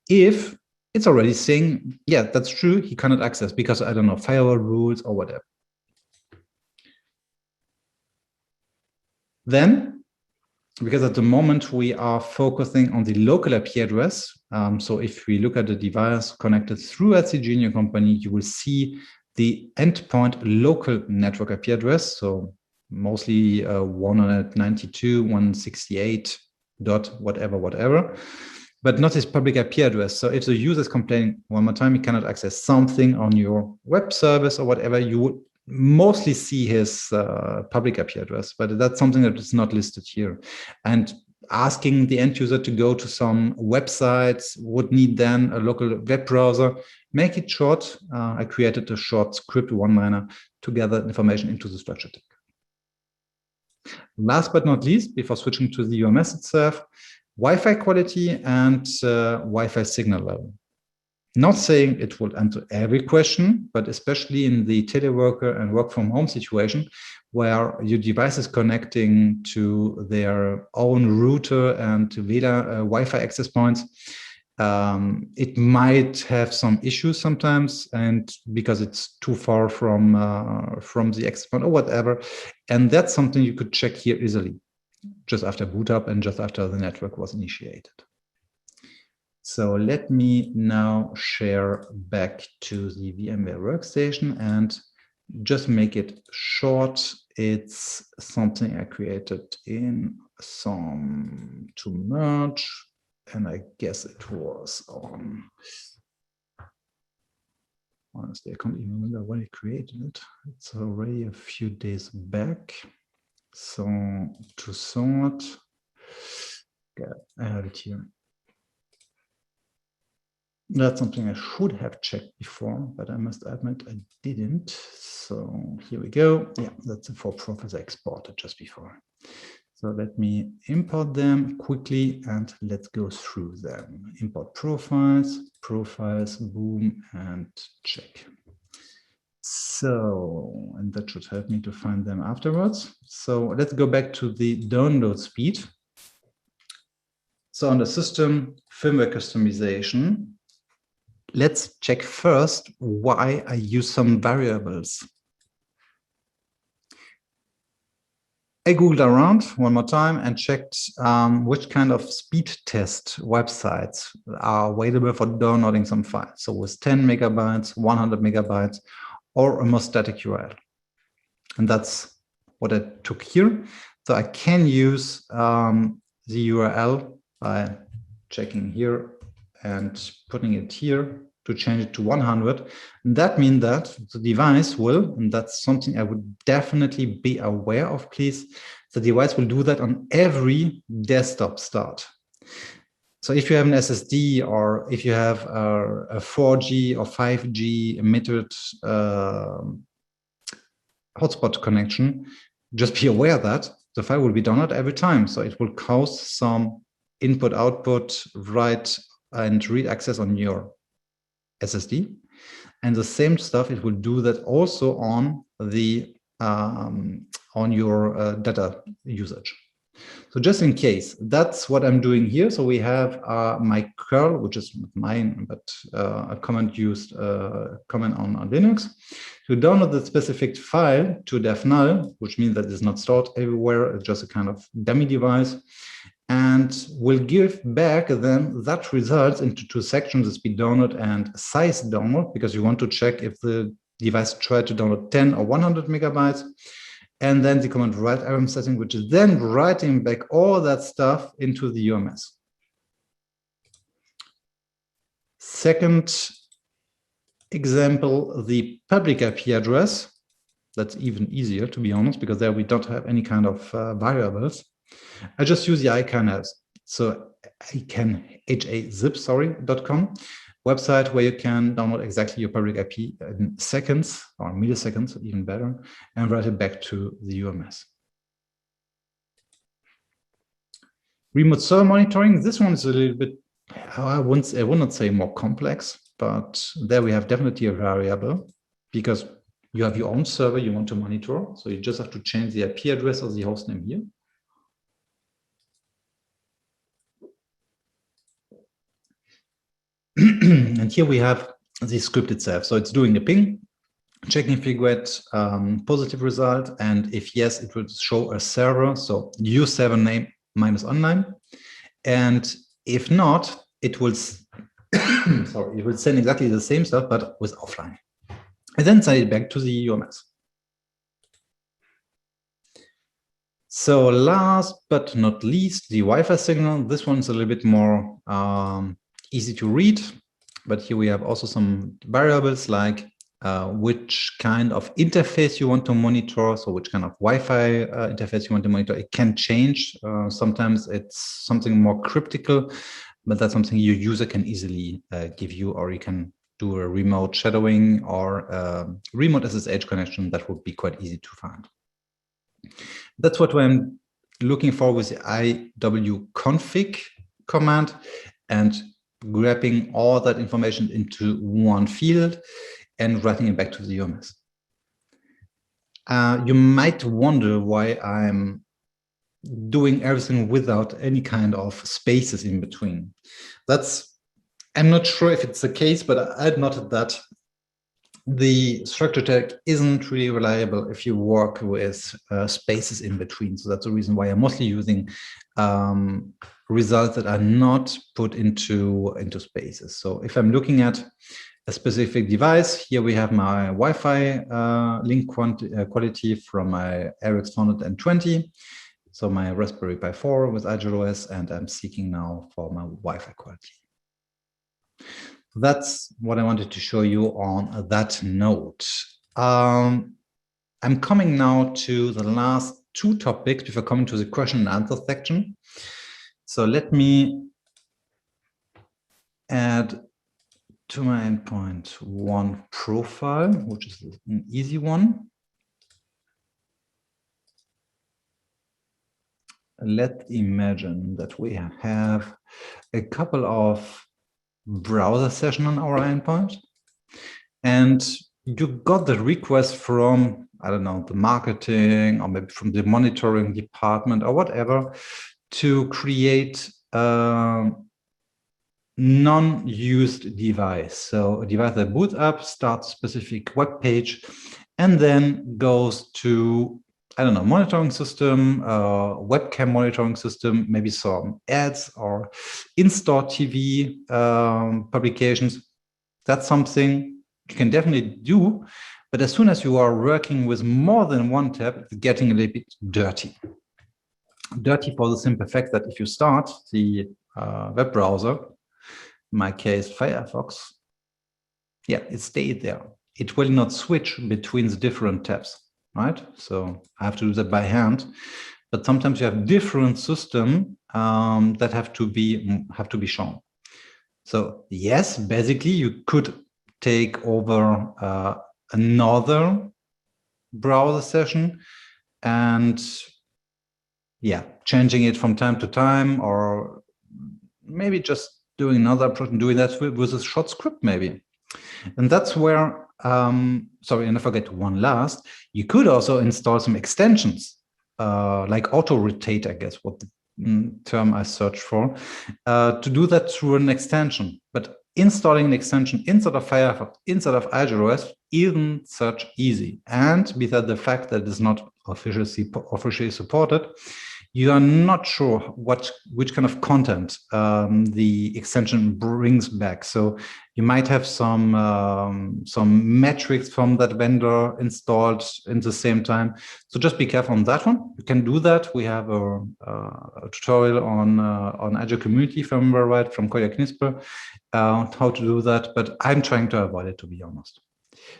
If it's already saying, yeah, that's true, he cannot access because, I don't know, firewall rules or whatever. Then, because at the moment we are focusing on the local IP address, so if we look at the device connected through SCG in your company, you will see the endpoint local network IP address, so mostly 192.168 dot whatever, whatever, but not his public IP address. So if the user is complaining one more time, he cannot access something on your web service or whatever, you would mostly see his public IP address, but that's something that is not listed here. And asking the end user to go to some websites would need then a local web browser. Make it short. I created a short script, one-liner, to gather information into the structure tag. Last but not least, before switching to the UMS itself, Wi-Fi quality and Wi-Fi signal level. Not saying it will answer every question, but especially in the teleworker and work from home situation, where your device is connecting to their own router and VLAN Wi-Fi access points, it might have some issues sometimes, and because it's too far from the access point or whatever. And that's something you could check here easily, just after boot up and just after the network was initiated. So let me now share back to the VMware workstation and just make it short. It's something I created in some to merge, and I guess it was on, honestly, I can't even remember when I created it. It's already a few days back. So to sort, yeah, I have it here. That's something I should have checked before, but I must admit I didn't. So here we go. Yeah, that's the 4 profiles I exported just before. So let me import them quickly and let's go through them. Import profiles, boom, and check. So, and that should help me to find them afterwards. So let's go back to the download speed. So on the system, firmware customization, let's check first why I use some variables. I Googled around one more time and checked which kind of speed test websites are available for downloading some files. So with 10 megabytes, 100 megabytes, or a more static URL. And that's what I took here. So I can use the URL by checking here and putting it here to change it to 100. And that means that the device will, and that's something I would definitely be aware of, please, the device will do that on every desktop start. So if you have an SSD or if you have a 4G or 5G emitted hotspot connection, just be aware that the file will be downloaded every time. So it will cause some input, output, write and read access on your SSD. And the same stuff, it will do that also on the on your data usage. So just in case, that's what I'm doing here. So we have my curl, which is not mine, but a command used command on Linux to download the specific file to def null, which means that it's not stored everywhere. It's just a kind of dummy device, and will give back then that results into 2 sections: the speed download and size download, because you want to check if the device tried to download 10 or 100 megabytes. and then the command write RM setting, which is then writing back all that stuff into the UMS. Second example, the public IP address. That's even easier, to be honest, because there we don't have any kind of variables. I just use the ICANN, so HAZIP.com website where you can download exactly your public IP in seconds or milliseconds, even better, and write it back to the UMS. Remote server monitoring. This one is a little bit, I would not say more complex, but there we have definitely a variable because you have your own server you want to monitor. So you just have to change the IP address of the host name here. And here we have the script itself. So it's doing the ping, checking if you get positive result. And if yes, it will show a server. So use server name -online. And if not, it will, sorry, it will send exactly the same stuff, but with offline. And then send it back to the UMS. So last but not least, the Wi-Fi signal. This one's a little bit more easy to read, but here we have also some variables like which kind of interface you want to monitor, so which kind of Wi-Fi interface you want to monitor. It can change. Sometimes it's something more cryptical, but that's something your user can easily give you, or you can do a remote shadowing or remote SSH connection. That would be quite easy to find. That's what I'm looking for with the iwconfig command and grabbing all that information into one field and writing it back to the UMS. You might wonder why I'm doing everything without any kind of spaces in between. I'm not sure if it's the case, but I'd noted that the structure tag isn't really reliable if you work with spaces in between. So that's the reason why I'm mostly using results that are not put into spaces. So if I'm looking at a specific device, here we have my Wi-Fi link quality from my RX 420. So my Raspberry Pi 4 with IGEL OS, and I'm seeking now for my Wi-Fi quality. That's what I wanted to show you on that note. I'm coming now to the last two topics before coming to the question and answer section. So let me add to my endpoint one profile, which is an easy one. Let's imagine that we have a couple of browser session on our endpoint, and you got the request from, I don't know, the marketing or maybe from the monitoring department or whatever to create a non-used device. So a device that boots up, starts a specific web page, and then goes to, I don't know, monitoring system, webcam monitoring system, maybe some ads or in-store TV publications. That's something you can definitely do. But as soon as you are working with more than one tab, it's getting a little bit dirty. Dirty for the simple fact that if you start the web browser, in my case, Firefox, yeah, it stayed there. It will not switch between the different tabs. Right, so I have to do that by hand, but sometimes you have different systems that have to be shown. So yes, basically you could take over another browser session and yeah, changing it from time to time, or maybe just doing another approach and doing that with a short script maybe. And that's where, sorry, and I forget one last, you could also install some extensions, like auto-rotate, I guess, what the term I searched for, to do that through an extension. But installing an extension inside of Firefox, inside of IGEL OS, isn't such easy. And besides the fact that it's not officially supported, you are not sure which kind of content the extension brings back. So you might have some metrics from that vendor installed in the same time. So just be careful on that one. You can do that. We have a tutorial on IGEL Community Firmware, right, from Kolja Knisper, how to do that. But I'm trying to avoid it, to be honest,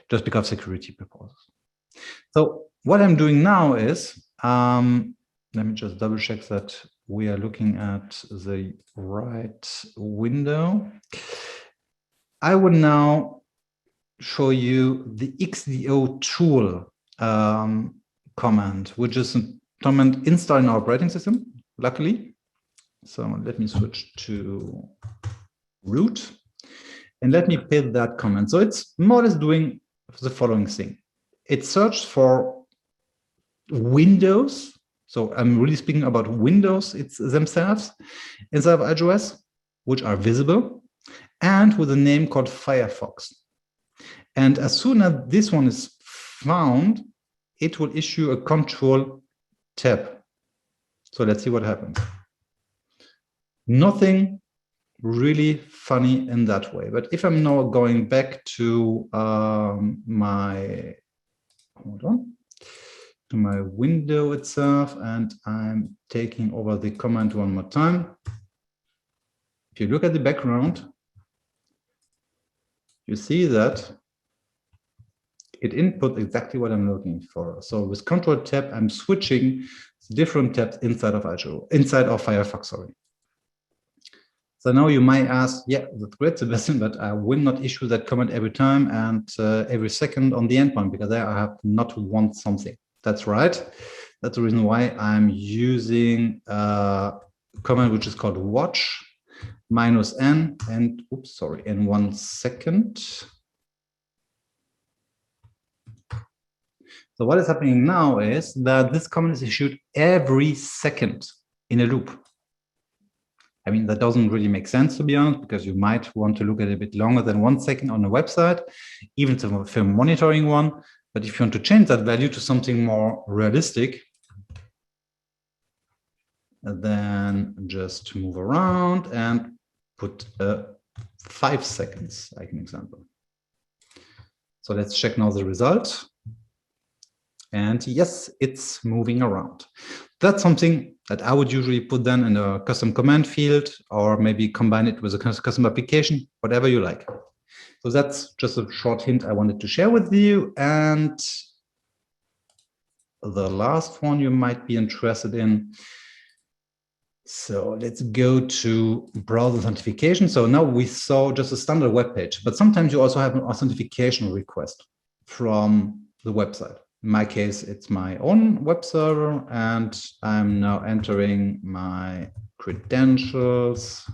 just because of security purposes. So what I'm doing now is, let me just double check that we are looking at the right window. I will now show you the XDO tool command, which is a command installed in our operating system, luckily. So let me switch to root and let me paste that command. So it's more or less doing the following thing. It searches for windows. So I'm really speaking about windows themselves inside of iOS, which are visible, and with a name called Firefox. And as soon as this one is found, it will issue a control tab. So let's see what happens. Nothing really funny in that way. But if I'm now going back to my window itself, and I'm taking over the command one more time. If you look at the background, you see that it input exactly what I'm looking for. So with Control Tab, I'm switching different tabs inside of Firefox, sorry. So now you might ask, yeah, that's great, Sebastian, but I will not issue that command every time and every second on the endpoint, because there I have not want something. That's right. That's the reason why I'm using a command which is called watch -n and oops, sorry, in 1 second. So what is happening now is that this command is issued every second in a loop. I mean, that doesn't really make sense, to be honest, because you might want to look at it a bit longer than 1 second on a website, even if you're monitoring one. But if you want to change that value to something more realistic, then just move around and put 5 seconds, like an example. So let's check now the result. And yes, it's moving around. That's something that I would usually put then in a custom command field, or maybe combine it with a custom application, whatever you like. So that's just a short hint I wanted to share with you. And the last one you might be interested in. So let's go to browser authentication. So now we saw just a standard web page, but sometimes you also have an authentication request from the website. In my case, it's my own web server, and I'm now entering my credentials.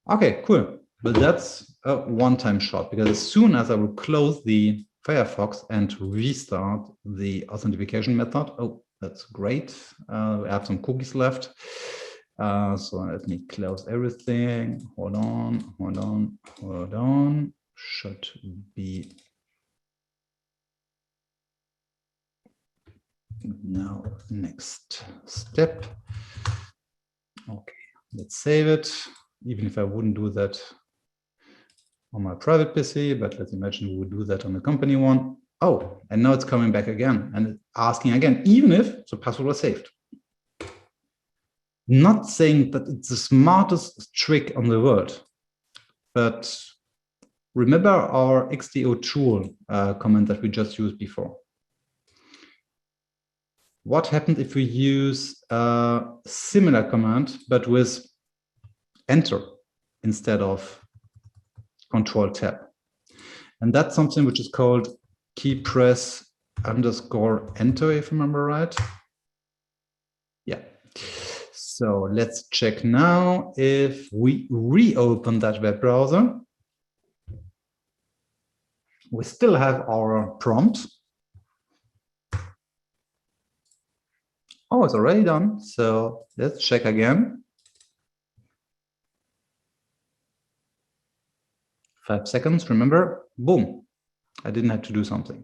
Okay, cool. But that's a one-time shot, because as soon as I will close the Firefox and restart the authentication method, oh, that's great. We have some cookies left. So let me close everything. Hold on. Should be now next step. Okay, let's save it. Even if I wouldn't do that on my private PC, but let's imagine we would do that on the company one. Oh, and now it's coming back again and asking again, even if the password was saved. Not saying that it's the smartest trick on the world, but remember our XDO tool comment that we just used before. What happens if we use a similar command, but with enter instead of Control Tab? And that's something which is called key press _ enter, if I remember right. Yeah. So let's check now if we reopen that web browser. We still have our prompt. Oh, it's already done. So let's check again. 5 seconds, remember, boom. I didn't have to do something.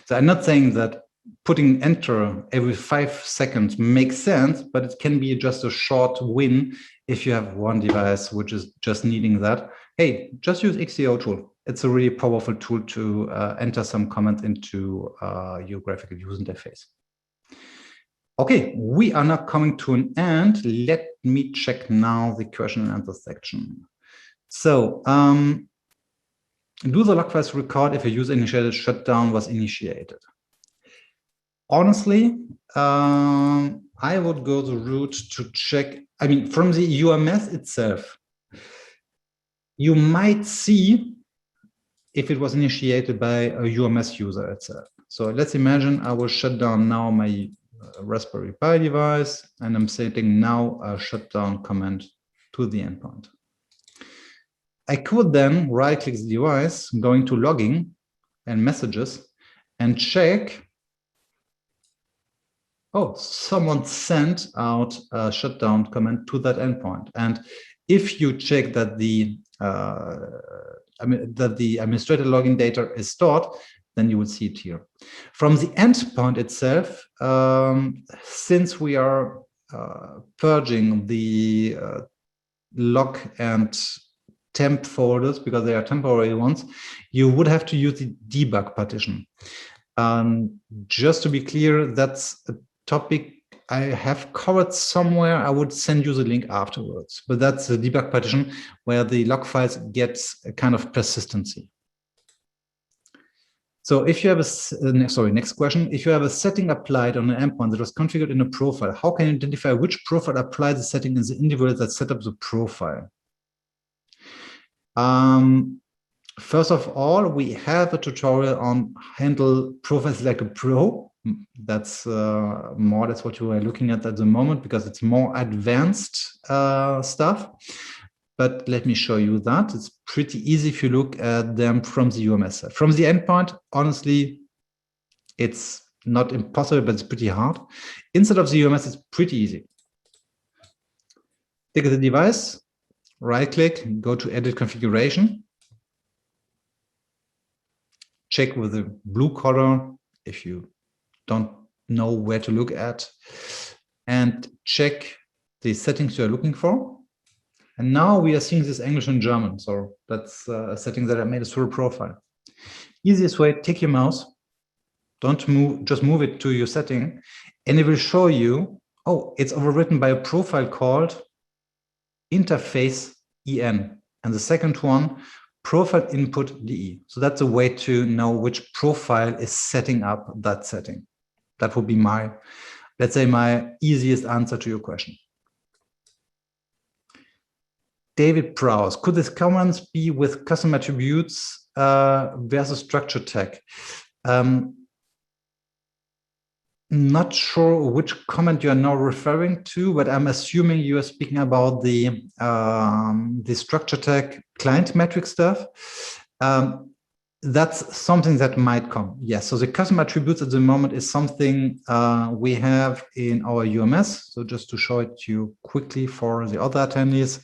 So I'm not saying that putting enter every 5 seconds makes sense, but it can be just a short win if you have one device which is just needing that. Hey, just use XDO tool. It's a really powerful tool to enter some comments into your graphical user interface. Okay, we are now coming to an end. Let me check now the question and answer section. So, do the log files record if a user-initiated shutdown was initiated? Honestly, I would go the route to check. I mean, from the UMS itself, you might see if it was initiated by a UMS user itself. So let's imagine I will shut down now my Raspberry Pi device, and I'm setting now a shutdown command to the endpoint. I could then right-click the device, going to logging and messages, and check, oh, someone sent out a shutdown command to that endpoint. And if you check that the administrator login data is stored, then you will see it here. From the endpoint itself, since we are purging the log and temp folders because they are temporary ones, you would have to use the debug partition. Just to be clear, that's a topic I have covered somewhere. I would send you the link afterwards, but that's the debug partition where the log files get a kind of persistency. So if you have a, next question. If you have a setting applied on an endpoint that was configured in a profile, how can you identify which profile applies the setting in the individual that set up the profile? First of all, we have a tutorial on handle profiles like a pro. That's more or less what you are looking at the moment because it's more advanced stuff. But let me show you that. It's pretty easy if you look at them from the UMS side. From the endpoint, honestly, it's not impossible, but it's pretty hard. Inside of the UMS, it's pretty easy. Take the device, right-click, go to Edit Configuration. Check with the blue color if you don't know where to look at, and check the settings you're looking for. And now we are seeing this English and German. So that's a setting that I made a full profile. Easiest way, take your mouse, don't move, just move it to your setting, and it will show you, oh, it's overwritten by a profile called interface EN. And the second one, profile input DE. So that's a way to know which profile is setting up that setting. That would be my, let's say, my easiest answer to your question. David Prowse, could this comments be with custom attributes versus structure tag? Not sure which comment you are now referring to, but I'm assuming you are speaking about the structure tag client metric stuff. That's something that might come. Yes, so the custom attributes at the moment is something we have in our UMS. So just to show it to you quickly for the other attendees,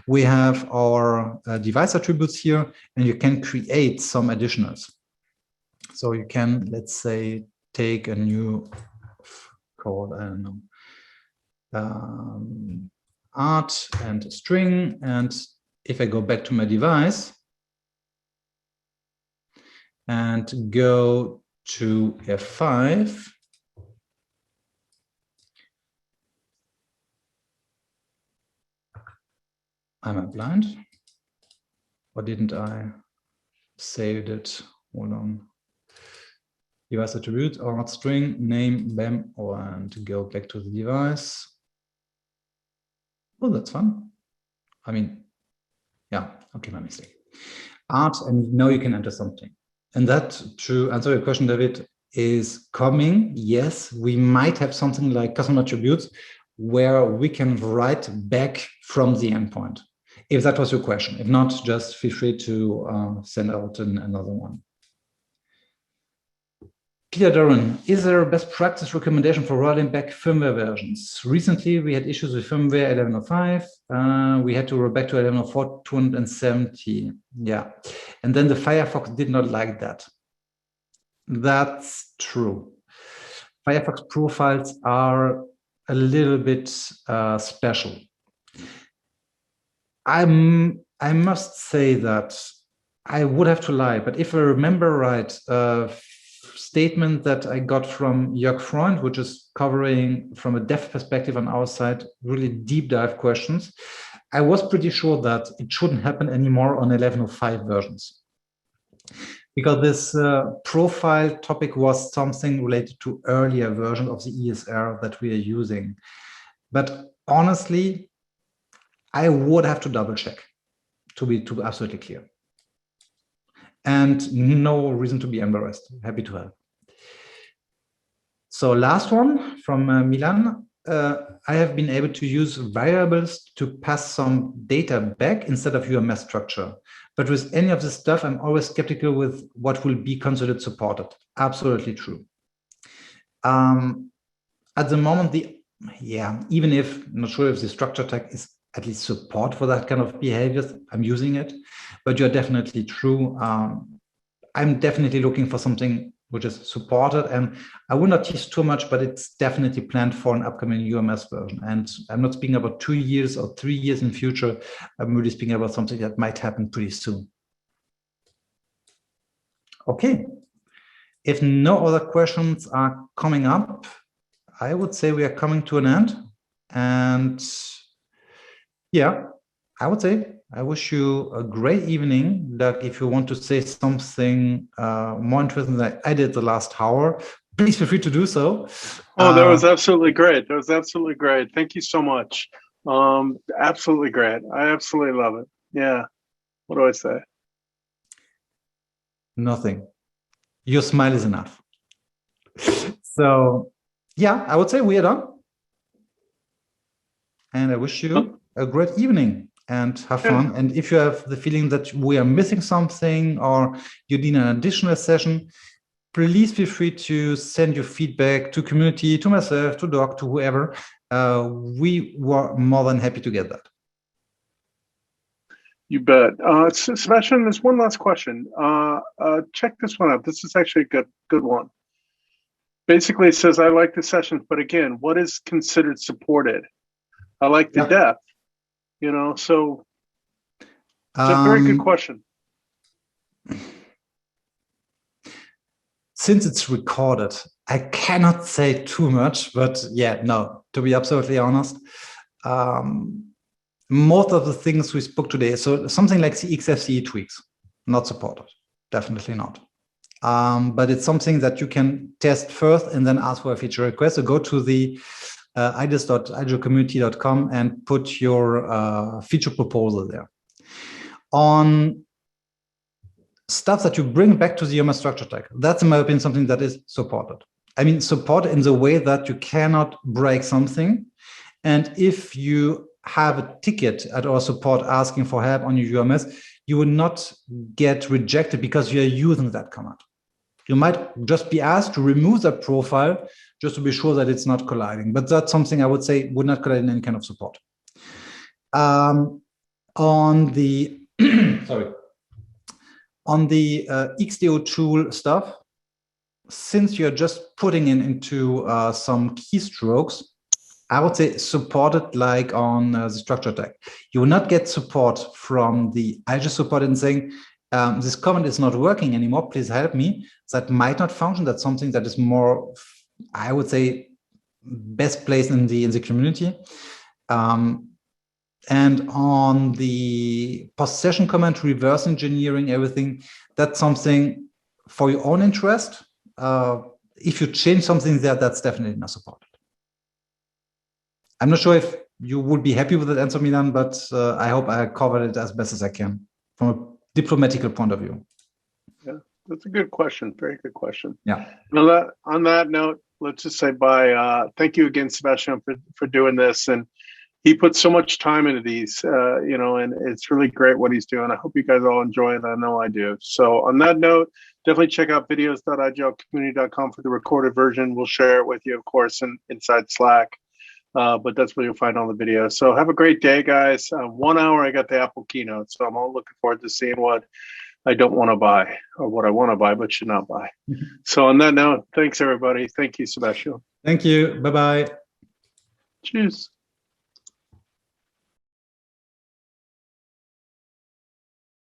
we have our device attributes here, and you can create some additionals. So you can, let's say, take a new called, I don't know, art and string. And if I go back to my device and go to F5, am I blind? Or didn't I save it? Hold on. Device attribute or string name BAM, and go back to the device. Oh, that's fun. I mean, yeah, okay, my mistake. Art, and now you can enter something. And that, to answer your question, David, is coming. Yes, we might have something like custom attributes where we can write back from the endpoint. If that was your question. If not, just feel free to send out another one. Peter Duran, is there a best practice recommendation for rolling back firmware versions? Recently, we had issues with firmware 11.05. We had to roll back to 11.04 270. Yeah, and then the Firefox did not like that. That's true. Firefox profiles are a little bit special. I must say that I would have to lie, but if I remember right, a statement that I got from Jörg Freund, which is covering from a dev perspective on our side, really deep dive questions, I was pretty sure that it shouldn't happen anymore on 11.05 versions. Because this profile topic was something related to earlier version of the ESR that we are using. But honestly, I would have to double check to be absolutely clear. And no reason to be embarrassed. Happy to help. So last one from Milan. I have been able to use variables to pass some data back instead of UMS structure. But with any of this stuff, I'm always skeptical with what will be considered supported. Absolutely true. At the moment, even if I'm not sure if the structure tag is at least support for that kind of behaviors, I'm using it, but you're definitely true. I'm definitely looking for something which is supported, and I will not tease too much, but it's definitely planned for an upcoming UMS version. And I'm not speaking about 2 years or 3 years in future. I'm really speaking about something that might happen pretty soon. Okay. If no other questions are coming up, I would say we are coming to an end. And yeah, I would say I wish you a great evening. Doug, if you want to say something more interesting than I did the last hour, please feel free to do so. Oh, that was absolutely great. That was absolutely great. Thank you so much. Absolutely great. I absolutely love it. Yeah. What do I say? Nothing. Your smile is enough. So yeah, I would say we are done. And I wish you a great evening and have fun. And if you have the feeling that we are missing something or you need an additional session, please feel free to send your feedback to community, to myself, to Doc, to whoever. We were more than happy to get that. You bet. Sebastian, there's one last question. Check this one out. This is actually a good one. Basically, it says, I like the sessions, but again, what is considered supported? I like the depth, so it's a very good question. Since it's recorded, I cannot say too much, but yeah, no, to be absolutely honest, most of the things we spoke today, so something like the XFCE tweaks, not supported, definitely not. But it's something that you can test first and then ask for a feature request. So go to the idis.igelcommunity.com and put your feature proposal there. On stuff that you bring back to the UMS structure tag, that's in my opinion something that is supported. I mean, supported in the way that you cannot break something. And if you have a ticket at our support asking for help on your UMS, you will not get rejected because you are using that command. You might just be asked to remove that profile just to be sure that it's not colliding. But that's something I would say would not collide in any kind of support. On the on the XDO tool stuff, since you're just putting into some keystrokes, I would say supported like on the structure tag. You will not get support from the IGEL support and saying, this command is not working anymore, please help me. That might not function. That's something that is more, I would say, best placed in the community. And on the post-session command, reverse engineering everything, that's something for your own interest. If you change something there, that's definitely not supported. I'm not sure if you would be happy with that answer, Milan, but I hope I covered it as best as I can from a diplomatical point of view. Yeah, that's a good question. Very good question. Yeah. Well, on that note, let's just say bye. Thank you again, Sebastian, for doing this. And he puts so much time into these, and it's really great what he's doing. I hope you guys all enjoy it. I know I do. So on that note, definitely check out videos.igelcommunity.com for the recorded version. We'll share it with you, of course, inside Slack. But that's where you'll find all the videos. So have a great day, guys. 1 hour, I got the Apple keynote. So I'm all looking forward to seeing what I don't want to buy, or what I want to buy but should not buy. So on that note, thanks everybody. Thank you, Sebastien. Thank you. Bye-bye. Cheers.